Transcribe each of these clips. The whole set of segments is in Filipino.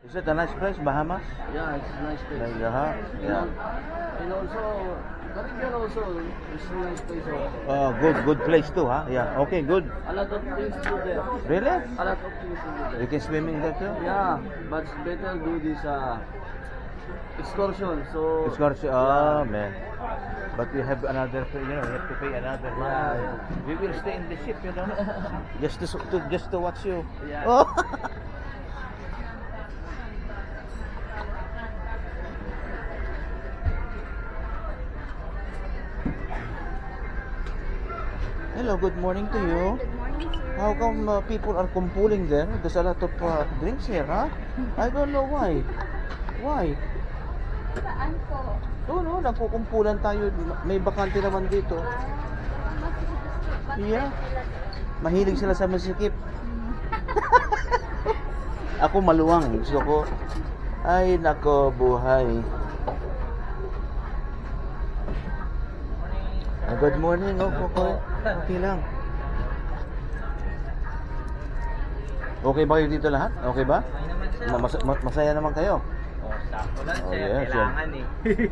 Is it a nice place, Bahamas? Yeah, it's a nice place. Yeah. And also, Caribbean also is a nice place also. Oh, good place too, huh? Yeah. Okay, good. A lot of things to do there. Really? A lot of things to do You there. can swimming there too? Yeah, but better do this excursion. So Excursion. Oh, man. But we have another, you have to pay another. Yeah. We will stay in the ship, just to watch you. Yeah. Oh. Hello, good morning to you. Good morning, sir. How come people are compooling there? There's a lot of drinks here, huh? I don't know why. Why? Saan po? Oh, no, nagkukumpulan tayo. May bakante naman dito. Yeah. Mahilig sila sa masikip. Ako maluwang. Gusto ko. Ay, nako, buhay. Good morning. Okay lang. Okay ba kayo dito lahat? Okay ba? Masaya naman kayo? Oh, sakto lang, Oh, sir. yes, Kailangan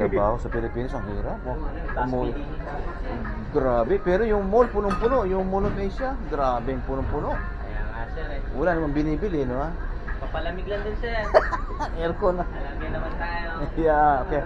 Trabaho sa Pilipinas, ang hirap. Grabe, pero yung mall punong-puno. Yung Mall of Asia, grabe, punong-puno. Kaya nga, sir. Wala namang binibili, no? Ha? Papalamig lang din, sir. Aircon na. Alam naman tayo. Yeah, okay.